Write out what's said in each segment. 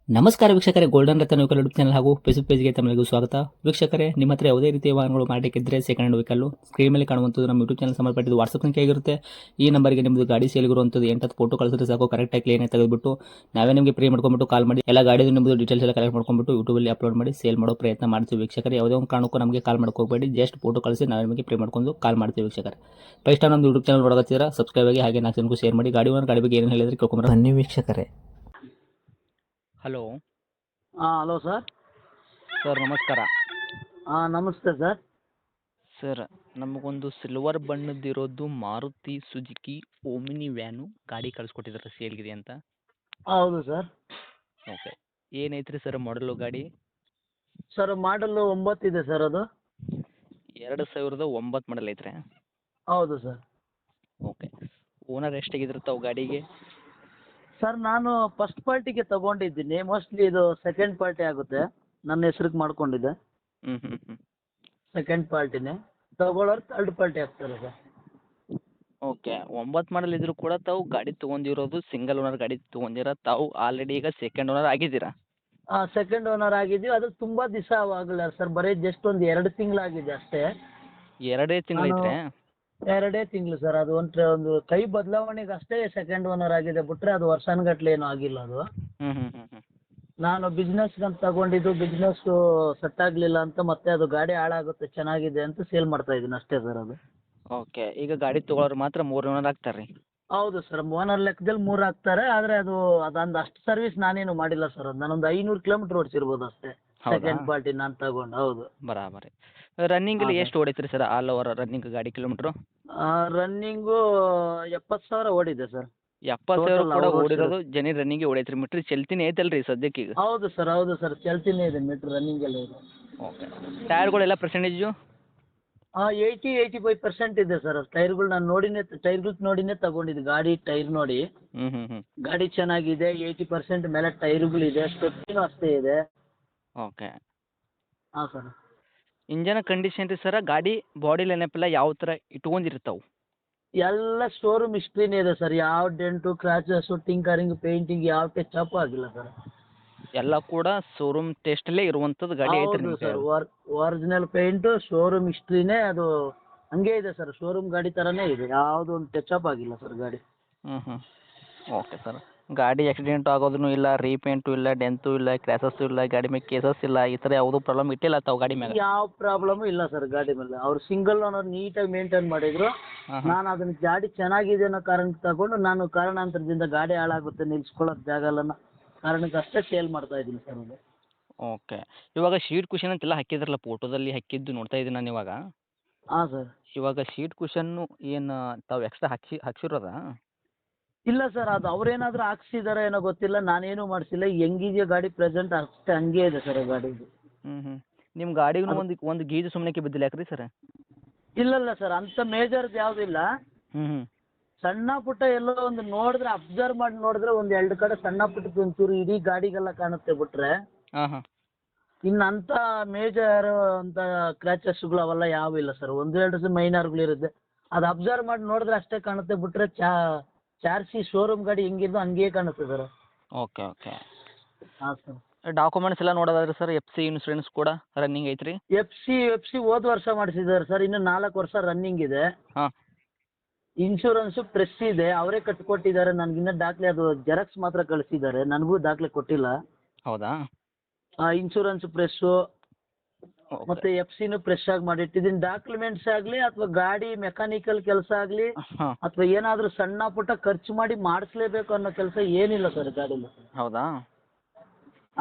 ನಮಸ್ಕಾರ ವೀಕ್ಷಕರೇ, ಗೋಲ್ಡನ್ ರತ್ನ vehicle YouTube channel ಹಾಗೂ ಫೇಸ್ಬುಕ್ ಪೇಜ್ಗೆ ತಮ್ಮಲ್ಲಿಗೂ ಸ್ವಾಗತ. ವೀಕ್ಷಕರೇ, ನಿಮ್ಮ ಹತ್ರ ಯಾವುದೇ ರೀತಿಯ ವಾಹನಗಳು ಮಾರಾಟಕ್ಕಿದ್ದರೆ ಸೆಕೆಂಡ್ ಹ್ಯಾಂಡ್ ವೆಹಿಕಲ್ ಸ್ಕ್ರೀನ್ ಮೇಲೆ ಕಾಣುವಂಥದ್ದು ನಮ್ಮ ಯೂಟ್ಯೂಬ್ ಚಾನಲ್ ಸಂಬಂಧಪಟ್ಟಿದ್ದು ವಾಟ್ಸಪ್ ಸಂಖ್ಯೆ ಆಗಿರುತ್ತೆ. ಈ ನಂಬರ್ಗೆ ನಿಮ್ಮದು ಗಾಡಿ ಸೇಲ್ಗಿರುವಂಥದ್ದು 8 ಫೋಟೋ ಕಳಿಸಿದ್ರೆ ಸಾಕು, ಕರೆಕ್ಟಾಗಿ ಕ್ಲೀನಾಗಿ ತೆಗೆದುಬಿಟ್ಟು ನಾವೇ ನಿಮಗೆ ಪ್ರೀ ಮಾಡ್ಕೊಂಡ್ಬಿಟ್ಟು ಕಾಲ್ ಮಾಡಿ ಎಲ್ಲ ಗಾಡಿದು ನಿಮ್ಮದು ಡೀಟೇಲ್ಸ್ ಎಲ್ಲ ಕಲೆಕ್ಟ್ ಮಾಡ್ಕೊಂಡ್ಬಿಟ್ಟು ಯೂಟ್ಯೂಬಲ್ಲಿ ಅಪ್ಲೋಡ್ ಮಾಡಿ ಸೇಲ್ ಮಾಡೋ ಪ್ರಯತ್ನ ಮಾಡ್ತೀವಿ. ವೀಕ್ಷಕರೇ, ಯಾವುದೇ ಒಂದು ಕಾರಣಕ್ಕೂ ನಮಗೆ ಕಾಲ್ ಹೋಗಬೇಡಿ, ಜಸ್ಟ್ ಫೋಟೋ ಕಳಿಸಿ ನಾವೇ ನಿಮಗೆ ಪ್ರೀ ಮಾಡ್ಕೊಂಡು ಕಾಲ್ ಮಾಡ್ತೀವಿ. ವೀಕ್ಷಕರೇ, ಫಸ್ಟ್ ಟೈಮ್ ನಮ್ಮ ಯೂಟ್ಯೂಬ್ ಚಾನಲ್ ನೋಡೋತ್ತಿರ ಸಬ್ಸ್ಕ್ರೈಬ್ ಆಗಿ ಹಾಗೆ 4 ಜನಕ್ಕೂ ಶೇರ್ ಮಾಡಿ. ಗಾಡಿ ಬಗ್ಗೆ ಏನು ಹೇಳಿದ್ರೆ ಕೇಳ್ಕೊಂಬರ ಬನ್ನಿ ವೀಕ್ಷಕರೇ. Hello hello sir. ಸರ್ ನಮಸ್ಕಾರ. ನಮಸ್ತೆ ಸರ್. ಸರ್, ನಮಗೊಂದು ಸಿಲ್ವರ್ ಬಣ್ಣದ್ದಿರೋದು ಮಾರುತಿ ಸುಜುಕಿ ಓಮಿನಿ ವ್ಯಾನು ಗಾಡಿ ಕಳಿಸ್ಕೊಟ್ಟಿದ್ದಾರೆ ಸೇಲ್ಗಿದೆ ಅಂತ. ಹೌದು ಸರ್. ಓಕೆ, ಏನೈತ್ರಿ ಸರ್ ಮಾಡಲು ಗಾಡಿ? ಸರ್ ಮಾಡಲು 9 ಇದೆ ಸರ್ ಅದು. 2009 ಮಾಡಲ್ ಐತ್ರಿ? ಹೌದು ಸರ್. ಓಕೆ, ಓನರ್ ಎಷ್ಟಾಗಿದ್ರೆ ತಾವು ಗಾಡಿಗೆ? ಸರ್ ನಾನು ಫಸ್ಟ್ ಪಾರ್ಟಿಗೆ ತಗೊಂಡಿದ್ದೀನಿ, ಮೋಸ್ಟ್ಲಿ ಇದು ಸೆಕೆಂಡ್ ಪಾರ್ಟಿ ಆಗುತ್ತೆ. ನನ್ನ ಹೆಸ್ರಿಗೆ ಮಾಡ್ಕೊಂಡಿದ್ದೆ, ಹ್ಞೂ ಸೆಕೆಂಡ್ ಪಾರ್ಟಿನೇ. ತಗೊಳ್ಳೋರು ಥರ್ಡ್ ಪಾರ್ಟಿ ಆಗ್ತಾರೆ ಸರ್. ಓಕೆ, 9 ಮಾಡಲ್ ಇದ್ರೂ ಕೂಡ ತಾವು ಗಾಡಿ ತೊಗೊಂಡಿರೋದು ಸಿಂಗಲ್ ಓನರ್ ಗಾಡಿ ತೊಗೊಂಡಿರ, ತಾವು ಆಲ್ರೆಡಿ ಈಗ ಸೆಕೆಂಡ್ ಓನರ್ ಆಗಿದ್ದೀರಾ? ಸೆಕೆಂಡ್ ಓನರ್ ಆಗಿದ್ದೀವಿ. ಅದು ತುಂಬ ದಿವಸ ಆಗಿಲ್ಲ ಸರ್, ಬರೀ ಜಸ್ಟ್ ಒಂದು 2 ತಿಂಗಳಾಗಿದೆ ಅಷ್ಟೇ. 2 ತಿಂಗಳೈತ್ರಿ? 2 ತಿಂಗಳು ಸರ್. ಅದು ಒಂದು ಕೈ ಬದಲಾವಣೆಗೆ ಅಷ್ಟೇ ಸೆಕೆಂಡ್ ಓನರ್ ಆಗಿದೆ, ಬಿಟ್ಟರೆ ಅದು ವರ್ಷಾನುಗಟ್ಲೆ ಏನೂ ಆಗಿಲ್ಲ ಅದು. ಹ್ಞೂ ನಾನು ಬಿಸ್ನೆಸ್ಗೆ ಅಂತ ತಗೊಂಡಿದ್ದು, ಬಿಸ್ನೆಸ್ಸು ಸೆಟ್ ಆಗಲಿಲ್ಲ ಅಂತ ಮತ್ತೆ ಅದು ಗಾಡಿ ಹಾಳಾಗುತ್ತೆ ಚೆನ್ನಾಗಿದೆ ಅಂತ ಸೇಲ್ ಮಾಡ್ತಾ ಇದ್ದೀನಿ ಅಷ್ಟೇ ಸರ್ ಅದು. ಓಕೆ, ಈಗ ಗಾಡಿ ತೊಗೊಳೋರು ಮಾತ್ರ 3 ಓನರ್ ಆಗ್ತಾರೆ ರೀ? ಹೌದು ಸರ್, ಓನರ್ ಲೆಕ್ಕದಲ್ಲಿ 3 ಆಗ್ತಾರೆ. ಆದರೆ ಅದೊಂದು ಅಷ್ಟು ಸರ್ವಿಸ್ ನಾನೇನು ಮಾಡಿಲ್ಲ ಸರ್. ಅದು ನಾನೊಂದು 500 ಕಿಲೋಮೀಟ್ರ್ ಓಡಿಸಿರ್ಬೋದು ಅಷ್ಟೇ. ಹೌದಾ? ಸೆಕೆಂಡ್ ಪಾರ್ಟಿ ನಾನು ತಗೊಂಡು. ಹೌದು. ಬರಾಬರಿ. ರನ್ನಿಂಗಲ್ಲಿ ಎಷ್ಟು ಓಡೈತ್ರಿ ಸರ್ ಆಲ್ ಓವರ್ ರನ್ನಿಂಗ್ ಗಾಡಿ ಕಿಲೋಮೀಟ್ರು? ರನ್ನಿಂಗು 70,000 ಓಡಿದೆ ಸರ್. 70,000 Total ಕೂಡ hours ಓಡಿರೋದು ಜನ ರನ್ನಿಂಗ್ ಓಡೈತ್ರಿ. ಮೀಟ್ರ್ ಚಲ್ತಿನೇ ಐತಲ್ರಿ ಸದ್ಯಕ್ಕೆ ಈಗ? ಹೌದು ಸರ್, ಹೌದು ಸರ್, ಚಲ್ತಿನೇ ಇದೆ ಮೀಟ್ರ್, ರನ್ನಿಂಗಲ್ಲೇ ಇದೆ. Okay, ಟೈರ್ಗಳೆಲ್ಲ percentage? 85% ಇದೆ ಸರ್. ಟೈರ್ಗಳು ನಾನು ನೋಡಿನೇ ತಗೊಂಡಿದ್ದು, ಗಾಡಿ ಟೈರ್ ನೋಡಿ. ಹ್ಞೂ ಗಾಡಿ ಚೆನ್ನಾಗಿದೆ, 80% ಮೇಲೆ ಟೈರ್ಗಳಿದೆ, ಸ್ಟೆಪ್ಪಿನೂ ಅಷ್ಟೇ ಇದೆ. ಓಕೆ. ಹಾಂ ಸರ್. ಇಂಜನ್ ಕಂಡೀಷನ್ ರೀ ಸರ, ಗಾಡಿ ಬಾಡಿ ಲೈನಪ್ಪೆಲ್ಲ ಯಾವ ಥರ ಇಟ್ಕೊಂಡಿರ್ತಾವೆ? ಎಲ್ಲ ಶೋರೂಮ್ ಹಿಸ್ಟ್ರಿನೇ ಇದೆ ಸರ್. ಯಾವ ಡೆಂಟು ಕ್ರ್ಯಾಚಸ್ಸು ಟಿಂಕರಿಂಗ್ ಪೇಂಟಿಂಗ್ ಯಾವ ಟಚ್ ಆಗಿಲ್ಲ ಸರ್. ಎಲ್ಲ ಕೂಡ ಶೋರೂಮ್ ಟೆಸ್ಟಲ್ಲೇ ಇರುವಂಥದ್ದು ಗಾಡಿ ಐತ್ರಿ ಹೌದು ನಿಮ್ಮ ಸರ್, ಕೈಯಲ್ಲಿ? ಒರಿಜಿನಲ್ ಪೇಂಟು ಶೋರೂಮ್ ಹಿಸ್ಟ್ರಿನೇ ಅದು, ಹಂಗೆ ಇದೆ ಸರ್. ಶೋರೂಮ್ ಗಾಡಿ ಥರನೇ ಇದೆ, ಯಾವುದೂ ಒಂದು ಟಚ್ ಆಗಿಲ್ಲ ಸರ್ ಗಾಡಿ. ಹ್ಞೂ ಓಕೆ ಸರ್. ಗಾಡಿ ಆಕ್ಸಿಡೆಂಟ್ ಆಗೋದೂ ಇಲ್ಲ, ರೀಪೇಂಟು ಇಲ್ಲ, ಡೆಂತು ಇಲ್ಲ, ಕ್ರ್ಯಾಸಸ್ಸು ಇಲ್ಲ, ಗಾಡಿ ಮೇಲೆ ಕೇಸಸ್ ಇಲ್ಲ, ಈ ಥರ ಯಾವುದೂ ಪ್ರಾಬ್ಲಮ್ ಇಟ್ಟಿಲ್ಲ ತಾವು ಗಾಡಿ ಮೇಲೆ? ಯಾವ ಪ್ರಾಬ್ಲಮು ಇಲ್ಲ ಸರ್ ಗಾಡಿ ಮೇಲೆ. ಅವ್ರು ಸಿಂಗಲ್ ಓನರ್ ನೀಟಾಗಿ ಮೇಂಟೈನ್ ಮಾಡಿದ್ರು. ನಾನು ಅದನ್ನ ಗಾಡಿ ಚೆನ್ನಾಗಿದೆ ಅನ್ನೋ ಕಾರಣಕ್ಕೆ ತಗೊಂಡು, ನಾನು ಕಾರಣಾಂತರದಿಂದ ಗಾಡಿ ಹಾಳಾಗುತ್ತೆ ನಿಲ್ಸ್ಕೊಳ್ಳೋಕೆ ಜಾಗ ಇಲ್ಲ ಅನ್ನೋ ಕಾರಣಕ್ಕೆ ಅಷ್ಟೇ ಸೇಲ್ ಮಾಡ್ತಾ ಇದ್ದೀನಿ ಸರ್ ಅದು. ಓಕೆ, ಇವಾಗ ಶೀಟ್ ಕುಷನ್ ಅಂತೆಲ್ಲ ಹಾಕಿದ್ರಲ್ಲ, ಫೋಟೋದಲ್ಲಿ ಹಾಕಿದ್ದು ನೋಡ್ತಾ ಇದ್ದೀನಿ ನಾನು ಇವಾಗ. ಹಾಂ ಸರ್. ಇವಾಗ ಶೀಟ್ ಕುಷನ್ನು ಏನು ತಾವು ಎಕ್ಸ್ಟ್ರಾ ಹಾಕ್ಸಿರೋದಾ? ಇಲ್ಲ ಸರ್, ಅದು ಅವ್ರೇನಾದರೂ ಹಾಕ್ಸಿದಾರೋ ಏನೋ ಗೊತ್ತಿಲ್ಲ, ನಾನೇನು ಮಾಡಿಸಿಲ್ಲ. ಹೆಂಗಿದೆಯೋ ಗಾಡಿ ಪ್ರೆಸೆಂಟ್ ಅಷ್ಟೇ ಹಂಗೆ ಇದೆ ಸರ್ ಗಾಡಿದು. ನಿಮ್ಮ ಗಾಡಿಗೂ ಒಂದು ಗೀಜು ಸುಮ್ಮನೆ ಬಿದ್ದಿಲ್ಲ ಯಾಕ್ರಿ ಸರ್? ಇಲ್ಲ ಸರ್, ಅಂಥ ಮೇಜರ್ದು ಯಾವುದಿಲ್ಲ. ಹ್ಞೂ ಸಣ್ಣ ಪುಟ್ಟ ಎಲ್ಲೋ ಒಂದು ನೋಡಿದ್ರೆ, ಅಬ್ಸರ್ವ್ ಮಾಡಿ ನೋಡಿದ್ರೆ ಒಂದು 2 ಕಡೆ ಸಣ್ಣ ಪುಟ್ಟದ್ದು ಒಂಚೂರು ಇಡೀ ಗಾಡಿಗೆಲ್ಲ ಕಾಣುತ್ತೆ ಬಿಟ್ರೆ, ಹಾಂ ಇನ್ನು ಅಂಥ ಮೇಜರ್ ಅಂತ ಕ್ರ್ಯಾಚಸ್ಗಳು ಅವೆಲ್ಲ ಯಾವೂ ಇಲ್ಲ ಸರ್. 1-2 ಮೈನರ್ಗಳಿರುತ್ತೆ, ಅದು ಅಬ್ಸರ್ವ್ ಮಾಡಿ ನೋಡಿದ್ರೆ ಅಷ್ಟೇ ಕಾಣುತ್ತೆ ಬಿಟ್ರೆ, ಚಾರ್ಸಿ ಶೋರೂಮ್ ಗಾಡಿ ಹೆಂಗಿದ್ದು ಹಂಗೇ ಕಾಣುತ್ತೆ ಸರ್. ಓಕೆ. ಹಾಂ ಸರ್. ಡಾಕ್ಯುಮೆಂಟ್ಸ್ ಎಲ್ಲ ನೋಡೋದಾದ್ರೆ ಸರ್, ಎಫ್ ಸಿ ಇನ್ಸೂರೆನ್ಸ್ ಕೂಡ ರನ್ನಿಂಗ್ ಐತ್ರಿ? ಎಫ್ ಸಿ ಹೋದ ವರ್ಷ ಮಾಡಿಸಿದ್ದಾರೆ ಸರ್, ಇನ್ನು 4 ವರ್ಷ ರನ್ನಿಂಗ್ ಇದೆ. ಹಾಂ. ಇನ್ಶೂರೆನ್ಸು ಪ್ರೆಸ್ ಇದೆ, ಅವರೇ ಕಟ್ಟಿಕೊಟ್ಟಿದ್ದಾರೆ. ನನಗಿನ್ನ ದಾಖಲೆ ಅದು ಜೆರಾಕ್ಸ್ ಮಾತ್ರ ಕಳಿಸಿದ್ದಾರೆ, ನನಗೂ ದಾಖಲೆ ಕೊಟ್ಟಿಲ್ಲ. ಹೌದಾ? Insurance press okay. ಮತ್ತು ಎಫ್ ಸಿನೂ ಫ್ರೆಶ್ ಆಗಿ ಮಾಡಿಟ್ಟಿದ್ದೀನಿ. ಡಾಕ್ಯುಮೆಂಟ್ಸ್ ಆಗಲಿ ಅಥವಾ ಗಾಡಿ ಮೆಕ್ಯಾನಿಕಲ್ ಕೆಲಸ ಆಗಲಿ ಹಾಂ. ಅಥವಾ ಏನಾದರೂ ಸಣ್ಣ ಪುಟ್ಟ ಖರ್ಚು ಮಾಡಿ ಮಾಡಿಸ್ಲೇಬೇಕು ಅನ್ನೋ ಕೆಲಸ ಏನಿಲ್ಲ ಸರ್ ಗಾಡೀಲಿ. ಹೌದಾ?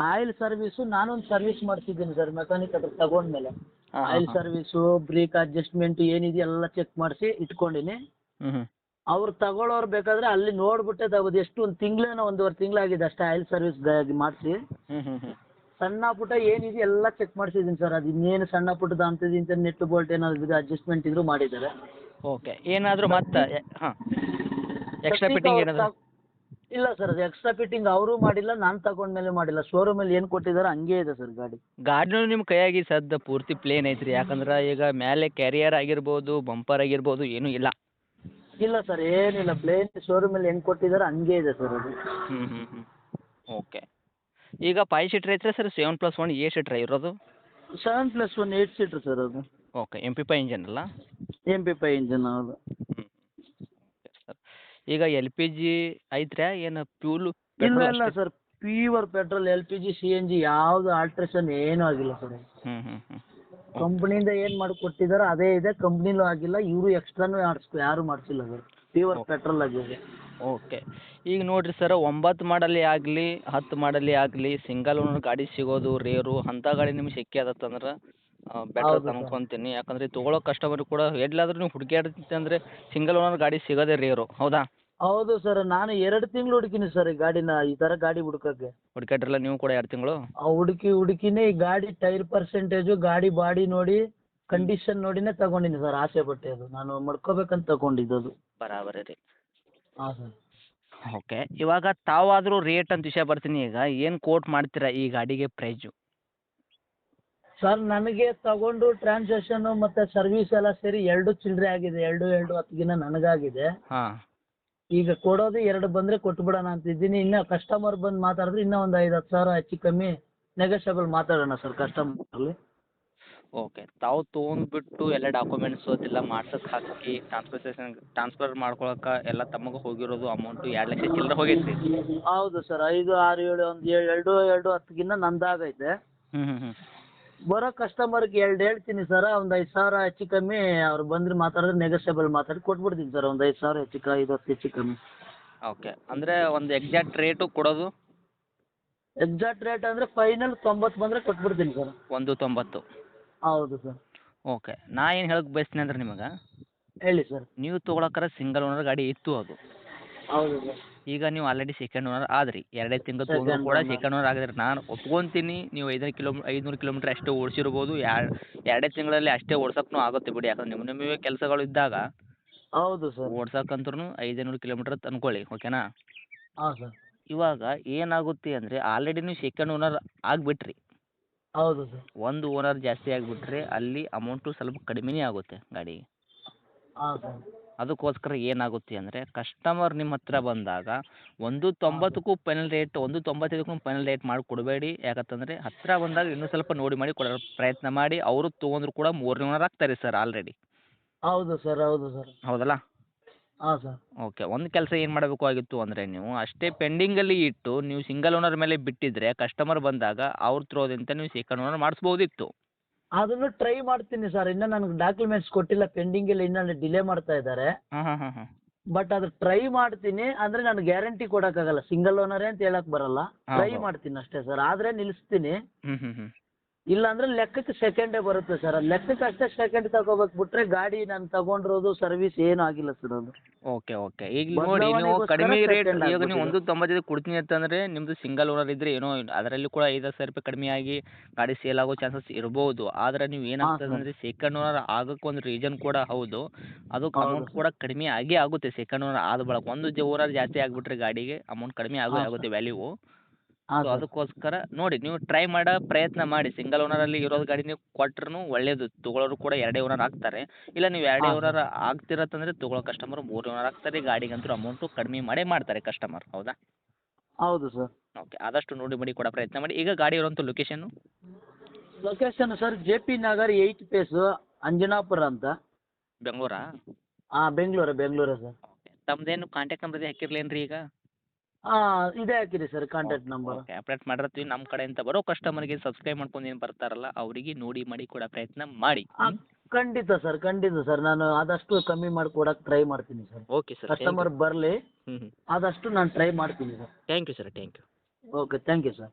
ಆಯಿಲ್ ಸರ್ವಿಸು ನಾನೊಂದು ಸರ್ವಿಸ್ ಮಾಡಿಸಿದ್ದೀನಿ ಸರ್, ಮೆಕ್ಯಾನಿಕ್ ಹತ್ರ ತಗೊಂಡ್ಮೇಲೆ. ಹಾಂ ಆಯಿಲ್ ಸರ್ವಿಸು, ಬ್ರೇಕ್ ಅಡ್ಜಸ್ಟ್ಮೆಂಟು ಏನಿದೆ ಎಲ್ಲ ಚೆಕ್ ಮಾಡಿಸಿ ಇಟ್ಕೊಂಡಿನಿ. ಹ್ಞೂ ಅವ್ರು ತಗೊಳ್ಳೋರು ಬೇಕಾದರೆ ಅಲ್ಲಿ ನೋಡ್ಬಿಟ್ಟೆ ತಗೋದು. ಎಷ್ಟು ಒಂದು ತಿಂಗಳೇನೋ 1.5 ತಿಂಗಳಾಗಿದೆ ಅಷ್ಟೇ ಆಯಿಲ್ ಸರ್ವಿಸ್ ಮಾಡಿಸಿ. ಹ್ಞೂ ಸಣ್ಣ ಪುಟ್ಟ ಏನಿದೆ ಎಲ್ಲ ಚೆಕ್ ಮಾಡಿಸಿದ್ದೀನಿ ಸರ್. ಅದು ಇನ್ನೇನು ಸಣ್ಣ ಪುಟ್ಟದ ಅಂಥದ್ದು ಇಂಥ ನೆಟ್ ಬೋಲ್ಟ್ ಏನಾದ್ರು ಇದೆ ಅಡ್ಜಸ್ಟ್ಮೆಂಟ್ ಇದ್ರೂ ಮಾಡಿದ್ದಾರೆ. ಓಕೆ, ಏನಾದರೂ ಮತ್ತೆ ಹಾಂ ಎಕ್ಸ್ಟ್ರಾ ಫಿಟ್ಟಿಂಗ್ ಏನಾದರೂ? ಇಲ್ಲ ಸರ್, ಅದು ಎಕ್ಸ್ಟ್ರಾ ಫಿಟ್ಟಿಂಗ್ ಅವರೂ ಮಾಡಿಲ್ಲ, ನಾನು ತಗೊಂಡ್ಮೇಲೆ ಮಾಡಿಲ್ಲ. ಶೋರೂಮಲ್ಲಿ ಏನು ಕೊಟ್ಟಿದ್ದಾರೆ ಹಂಗೇ ಇದೆ ಸರ್ ಗಾಡಿ. ಗಾಡಿನೂ ನಿಮ್ಮ ಕೈಯಾಗಿ ಸದ್ದ ಪೂರ್ತಿ ಪ್ಲೇನ್ ಐತ್ರಿ, ಯಾಕಂದ್ರೆ ಈಗ ಮೇಲೆ ಕ್ಯಾರಿಯರ್ ಆಗಿರ್ಬೋದು, ಬಂಪರ್ ಆಗಿರ್ಬೋದು, ಏನೂ ಇಲ್ಲ? ಇಲ್ಲ ಸರ್, ಏನಿಲ್ಲ, ಪ್ಲೇನ್ ಶೋರೂಮಲ್ಲಿ ಹೆಂಗೆ ಕೊಟ್ಟಿದ್ದಾರೆ ಹಂಗೇ ಇದೆ ಸರ್ ಅದು. ಓಕೆ. ಈಗ 5 ಸೀಟ್ರ್ ಐತ್ರಿ ಸರ್ 7+1 8 ಸೀಟ್ರ್ ಇರೋದು? 7+1 8 ಸೀಟ್ರ್ ಸರ್ ಅದು. ಓಕೆ MP5 ಇಂಜನ್ ಅಲ್ಲ? MP5 ಇಂಜನ್ ಹೌದು. ಹ್ಞೂ ಸರ್. ಈಗ LPG ಐತ್ರ್ಯಾ ಏನು ಫ್ಯೂಲು ಇಲ್ಲ ಪೆಟ್ರೋಲ್ ಇಲ್ಲ ಅಷ್ಟೇ? Sir, pure petrol, LPG CNG ಯಾವುದು ಆಲ್ಟ್ರೇಷನ್ ಏನೂ ಆಗಿಲ್ಲ ಸರ್. ಹ್ಞೂ ಹ್ಞೂ ಹ್ಞೂ ಕಂಪ್ನಿಯಿಂದ ಏನು ಮಾಡಿ ಕೊಟ್ಟಿದ್ದಾರೋ ಅದೇ ಇದೆ, ಕಂಪ್ನಿಲೂ ಆಗಿಲ್ಲ, ಇವರು ಎಕ್ಸ್ಟ್ರಾನೂ ಯಾರು ಮಾಡಿಸಿಲ್ಲ ಸರ್, ಪ್ಯೂರ್ ಪೆಟ್ರೋಲ್ ಆಗಿದೆ. ಓಕೆ. ಈಗ ನೋಡಿರಿ ಸರ್ 9 ಮಾಡಲೇ ಆಗಲಿ 10 ಮಾಡಲೇ ಆಗಲಿ ಸಿಂಗಲ್ ಓನರ್ ಗಾಡಿ ಸಿಗೋದು ರೇರು. ಅಂಥ ಗಾಡಿ ನಿಮ್ಗೆ ಸಿಕ್ಕ್ಯದತ್ತಂದ್ರೆ ಬೆಟರ್ ಹೌದು ಅಂತ ಸರ್. ಅನ್ಕೊಂತೀನಿ. ಯಾಕಂದರೆ ತೊಗೊಳೋ ಕಸ್ಟಮರ್ ಕೂಡ ಎಲ್ಲಾದ್ರೂ ನೀವು ಹುಡುಕ್ಯಾಡ್ತಿದ್ರೆ ಸಿಂಗಲ್ ಓನರ್ ಗಾಡಿ ಸಿಗೋದೇ ರೇರು, ಹೌದಾ? ಹೌದು ಸರ್, ನಾನು 2 ತಿಂಗಳು ಹುಡುಕಿನಿ ಸರ್ ಈ ಗಾಡಿನ, ಈ ಥರ ಗಾಡಿ ಹುಡುಕಕ್ಕೆ. ಹುಡುಕ್ಯಾಡ್ರಲ್ಲ ನೀವು ಕೂಡ 2 ತಿಂಗಳು? ಹುಡುಕಿನೇ ಈ ಗಾಡಿ ಟೈರ್ ಪರ್ಸೆಂಟೇಜು, ಗಾಡಿ ಬಾಡಿ ನೋಡಿ, ಕಂಡೀಷನ್ ನೋಡಿನೇ ತಗೊಂಡಿನಿ ಸರ್, ಆಸೆ ಪಟ್ಟೆ ಅದು ನಾನು ಮಾಡ್ಕೋಬೇಕಂತ ತಗೊಂಡಿದ್ದು ಅದು. ಬರಾಬರಿ ರೀ. ಹಾಂ ಸರ್. ಓಕೆ. ಇವಾಗ ತಾವಾದರೂ ರೇಟ್ ಅಂತ ವಿಷಯ ಬರ್ತೀನಿ. ಈಗ ಏನು ಕೋಟ್ ಮಾಡ್ತೀರಾ ಈ ಗಾಡಿಗೆ ಪ್ರೈಜು? ಸರ್ ನನಗೆ ತಗೊಂಡು ಟ್ರಾನ್ಸಾಕ್ಷನ್ನು ಮತ್ತು ಸರ್ವಿಸ್ ಎಲ್ಲ ಸೇರಿ 2 ಚಿಲ್ಲರೆ ಆಗಿದೆ, 2 10 ನನಗಾಗಿದೆ. ಹಾಂ. ಈಗ ಕೊಡೋದು 2 ಬಂದರೆ ಕೊಟ್ಬಿಡೋಣ ಅಂತಿದ್ದೀನಿ. ಇನ್ನೂ ಕಸ್ಟಮರ್ ಬಂದು ಮಾತಾಡಿದ್ರೆ ಇನ್ನೂ ಒಂದು 5-10 ಸಾವಿರ ಹೆಚ್ಚು ಕಮ್ಮಿ ನೆಗೋಷಿಯಬಲ್ ಮಾತಾಡೋಣ ಸರ್ ಕಸ್ಟಮರ್ಲಿ. ಓಕೆ. ತಾವು ತೊಗೊಂಡ್ಬಿಟ್ಟು ಎಲ್ಲ ಡಾಕ್ಯುಮೆಂಟ್ಸು ಅದೆಲ್ಲ ಮಾಡ್ಸಕ್ಕೆ ಹಾಕಿ ಟ್ರಾನ್ಸ್ಫರ್ ಮಾಡ್ಕೊಳಕ್ಕೆ ಎಲ್ಲ ತಮಗೆ ಹೋಗಿರೋದು ಅಮೌಂಟು 2 ಲಕ್ಷ ಚಿಲ್ಲರೆ ಹೋಗೈತೆ ರೀ? ಹೌದು ಸರ್, 5, 6, 7 ಒಂದು 2 10 ನಂದಾಗೈತೆ. ಹ್ಞೂ ಹ್ಞೂ ಹ್ಞೂ ಬರೋ ಕಸ್ಟಮರ್ಗೆ 2 ಹೇಳ್ತೀನಿ ಸರ್, ಒಂದು 5 ಸಾವಿರ ಹೆಚ್ಚು ಕಮ್ಮಿ ಅವ್ರು ಬಂದರೆ ಮಾತಾಡಿದ್ರೆ ನೆಗೋಷಿಯಬಲ್ ಮಾತಾಡಿ ಕೊಟ್ಬಿಡ್ತೀನಿ ಸರ್, ಒಂದು 5 ಸಾವಿರ 5 ಹೆಚ್ಚು ಕಮ್ಮಿ. ಓಕೆ. ಅಂದರೆ ಒಂದು ಎಕ್ಸಾಕ್ಟ್ ರೇಟು ಕೊಡೋದು? ಎಕ್ಸಾಕ್ಟ್ ರೇಟ್ ಅಂದರೆ ಫೈನಲ್ 90 ಬಂದರೆ ಕೊಟ್ಬಿಡ್ತೀನಿ ಸರ್. 1.90? ಹೌದು ಸರ್. ಓಕೆ. ನಾ ಏನು ಹೇಳಕ್ಕೆ ಬಯಸ್ತೀನಿ ಅಂದ್ರೆ ನಿಮಗೆ, ಹೇಳಿ ಸರ್. ನೀವು ತೊಗೊಳಕ್ಕಾರ ಸಿಂಗಲ್ ಓನರ್ ಗಾಡಿ ಇತ್ತು ಅದು. ಹೌದು ಸರ್. ಈಗ ನೀವು ಆಲ್ರೆಡಿ ಸೆಕೆಂಡ್ ಓನರ್ ಆದ್ರಿ, 2 ತಿಂಗಳು ತೊಗೊಂಡ್ರು Second ಕೂಡ owner. Second owner ಆಗಿದ್ರಿ. ನಾನು ಒಪ್ಕೊಂತೀನಿ ನೀವು 500 ಕಿಲೋಮೀಟ್ರ್ ಅಷ್ಟೇ ಓಡಿಸಿರ್ಬೋದು, 2 ತಿಂಗಳಲ್ಲಿ ಅಷ್ಟೇ ಓಡ್ಸಕ್ಕೂ ಆಗುತ್ತೆ ಬಿಡಿ. ಯಾಕಂದ್ರೆ ನಿಮ್ಮವೇ ಕೆಲಸಗಳು ಇದ್ದಾಗ ಹೌದು ಸರ್. ಓಡ್ಸಕ್ಕಂತ್ರೂ 500 ಕಿಲೋಮೀಟ್ರ್ ಅನ್ಕೊಳ್ಳಿ, ಓಕೆನಾ? ಹಾಂ ಸರ್. ಇವಾಗ ಏನಾಗುತ್ತೆ ಅಂದರೆ ಆಲ್ರೆಡಿ ನೀವು ಸೆಕೆಂಡ್ ಓನರ್ ಆಗಿಬಿಟ್ರಿ, ಹೌದು ಸರ್. ಒಂದು ಓನರ್ ಜಾಸ್ತಿ ಆಗಿಬಿಟ್ರೆ ಅಲ್ಲಿ ಅಮೌಂಟು ಸ್ವಲ್ಪ ಕಡಿಮೆನೇ ಆಗುತ್ತೆ ಗಾಡಿಗೆ. ಹಾಂ ಸರ್. ಅದಕ್ಕೋಸ್ಕರ ಏನಾಗುತ್ತೆ ಅಂದರೆ ಕಸ್ಟಮರ್ ನಿಮ್ಮ ಹತ್ರ ಬಂದಾಗ 1.90ಕ್ಕೂ ಫೈನಲ್ ರೇಟ್, 1.95ಕ್ಕೂ ಫೈನಲ್ ರೇಟ್ ಮಾಡಿ ಕೊಡಬೇಡಿ. ಯಾಕಂತಂದರೆ ಹತ್ತಿರ ಬಂದಾಗ ಇನ್ನೂ ಸ್ವಲ್ಪ ನೋಡಿ ಮಾಡಿ ಕೊಡೋ ಪ್ರಯತ್ನ ಮಾಡಿ. ಅವರು ತೊಗೊಂಡ್ರು ಕೂಡ 3ನೇ ಓನರ್ ಆಗ್ತಾರೆ ಸರ್ ಆಲ್ರೆಡಿ, ಹೌದು ಸರ್. ಹೌದು ಸರ್. ಹೌದಲ್ಲ? ಹಾಂ ಸರ್. ಓಕೆ. ಒಂದು ಕೆಲಸ ಏನು ಮಾಡಬೇಕು ಆಗಿತ್ತು ಅಂದರೆ ನೀವು ಅಷ್ಟೇ ಪೆಂಡಿಂಗಲ್ಲಿ ಇಟ್ಟು ನೀವು ಸಿಂಗಲ್ ಓನರ್ ಮೇಲೆ ಬಿಟ್ಟಿದ್ರೆ ಕಸ್ಟಮರ್ ಬಂದಾಗ ಅವ್ರ ಥ್ರೋದಿಂದ ನೀವು ಸೆಕೆಂಡ್ ಓನರ್ ಮಾಡಿಸ್ಬೋದಿತ್ತು. ಅದನ್ನು ಟ್ರೈ ಮಾಡ್ತೀನಿ ಸರ್, ಇನ್ನೂ ನನಗೆ ಡಾಕ್ಯುಮೆಂಟ್ಸ್ ಕೊಟ್ಟಿಲ್ಲ, ಪೆಂಡಿಂಗಲ್ಲಿ ಇನ್ನೂ ಡಿಲೇ ಮಾಡ್ತಾ ಇದ್ದಾರೆ. ಹಾಂ ಹಾಂ ಹಾಂ ಹಾಂ ಬಟ್ ಅದು ಟ್ರೈ ಮಾಡ್ತೀನಿ. ಅಂದರೆ ನಾನು ಗ್ಯಾರಂಟಿ ಕೊಡೋಕ್ಕಾಗಲ್ಲ, ಸಿಂಗಲ್ ಓನರೇ ಅಂತ ಹೇಳಕ್ಕೆ ಬರಲ್ಲ. ಟ್ರೈ ಮಾಡ್ತೀನಿ ಅಷ್ಟೇ ಸರ್, ಆದರೆ ನಿಲ್ಲಿಸ್ತೀನಿ. ಹ್ಞೂ ಹ್ಞೂ ಹ್ಞೂ ಇಲ್ಲ ಅಂದರೆ ಲೆಕ್ಕಕ್ಕೆ ಸೆಕೆಂಡೇ ಬರುತ್ತೆ ಸರ್, ಅದು ಲೆಕ್ಕಕ್ಕೆ ಅಷ್ಟೇ ಸೆಕೆಂಡ್ ತಗೋಬೇಕು ಬಿಟ್ರೆ ಗಾಡಿ ನಾನು ತಗೊಂಡಿರೋದು ಸರ್ವಿಸ್ ಏನೂ ಆಗಿಲ್ಲ ಸರ್ ಅದು. Okay okay. ಈಗ ನೋಡಿ ನೀವು ಬದಲಾವಣೆಗೋಸ್ಕರ ಕಡಿಮೆ ರೇಟ್, second ಈಗ ನೀವು ಆಗ್ಬಿಟ್ಟಿದೆ. 1.95 ಕೊಡ್ತೀನಿ ಅಂತಂದರೆ ನಿಮ್ಮದು ಸಿಂಗಲ್ ಓನರ್ ಇದ್ದರೆ ಏನೋ ಅದರಲ್ಲಿ ಕೂಡ 5-10 ಸಾವಿರ ರೂಪಾಯಿ ಕಡಿಮೆ ಆಗಿ ಗಾಡಿ ಸೇಲ್ ಆಗೋ ಚಾನ್ಸಸ್ ಇರ್ಬೋದು. ಆದರೆ ನೀವು ಏನಾಗ್ತದೆ ಅಂದರೆ ಸೆಕೆಂಡ್ ಓನರ್ ಆಗೋಕ್ಕೆ ಒಂದು ರೀಸನ್ ಕೂಡ ಹೌದು, ಅದಕ್ಕೆ ಹೌದು ಅಮೌಂಟ್ ಕೂಡ ಕಡಿಮೆ ಆಗೇ ಆಗುತ್ತೆ ಸೆಕೆಂಡ್ ಓನರ್ ಆದ ಬಳಿಕ. ಒಂದು ಓನರ್ ಜಾಸ್ತಿ ಆಗಿಬಿಟ್ರೆ ಗಾಡಿಗೆ ಅಮೌಂಟ್ ಕಡಿಮೆ ಆಗೇ ಆಗುತ್ತೆ ವ್ಯಾಲ್ಯೂ. ಹಾಂ ಸೊ ಸರ್. ಅದಕ್ಕೋಸ್ಕರ ನೋಡಿ ನೀವು ಟ್ರೈ ಮಾಡೋ ಪ್ರಯತ್ನ ಮಾಡಿ. ಸಿಂಗಲ್ ಓನರಲ್ಲಿ ಇರೋದು ಗಾಡಿ ನೀವು ಕೊಟ್ರೂ ಒಳ್ಳೆಯದು, ತೊಗೊಳೋರು ಕೂಡ 2 ಓನರ್ ಆಗ್ತಾರೆ. ಇಲ್ಲ ನೀವು 2 ಹಾಂ ಓನರ್ ಆಗ್ತಿರತ್ತಂದರೆ ತೊಗೊಳೋ ಕಸ್ಟಮರ್ 3 ಓನರ್ ಆಗ್ತಾರೆ. ಗಾಡಿಗಂತೂ ಅಮೌಂಟು ಕಡಿಮೆ ಮಾಡೇ ಮಾಡ್ತಾರೆ ಕಸ್ಟಮರ್, ಹೌದಾ? ಹೌದು ಸರ್. ಓಕೆ. ಆದಷ್ಟು ನೋಡಿ ಮಾಡಿ ಕೊಡೋ ಪ್ರಯತ್ನ ಮಾಡಿ. ಈಗ ಗಾಡಿ ಇರೋಂಥ ಲೊಕೇಶನ್ನು? Location sir JP Nagar 8 phase Anjanapura ಅಂತ. ಬೆಂಗಳೂರಾ? ಹಾಂ, ಬೆಂಗಳೂರೇ ಸರ್. ಓಕೆ. ತಮ್ಮದೇನು ಕಾಂಟ್ಯಾಕ್ಟ್ ನಂಬರ್ ಹಾಕಿರ್ಲೇನು ರೀ ಈಗ? ಹಾಂ, ಇದೇ ಹಾಕಿರಿ sir contact number. Okay. Update ಮಾಡಿರ್ತೀವಿ. ನಮ್ಮ ಕಡೆಯಿಂದ ಬರೋ ಕಸ್ಟಮರ್ಗೆ ಸಬ್ಸ್ಕ್ರೈಬ್ ಮಾಡ್ಕೊಂಡು ಏನು ಬರ್ತಾರಲ್ಲ ಅವರಿಗೆ ನೋಡಿ ಮಾಡಿ ಕೊಡೋ ಪ್ರಯತ್ನ ಮಾಡಿ. ಖಂಡಿತ ಸರ್, ನಾನು ಆದಷ್ಟು ಕಮ್ಮಿ ಮಾಡಿ ಕೊಡಕ್ಕೆ ಟ್ರೈ ಮಾಡ್ತೀನಿ ಸರ್. Okay sir. ಕಸ್ಟಮರ್ ಬರಲಿ, ಹ್ಞೂ ಹ್ಞೂ ಆದಷ್ಟು ನಾನು ಟ್ರೈ ಮಾಡ್ತೀನಿ sir. Thank you sir. Thank you. Okay, thank you sir.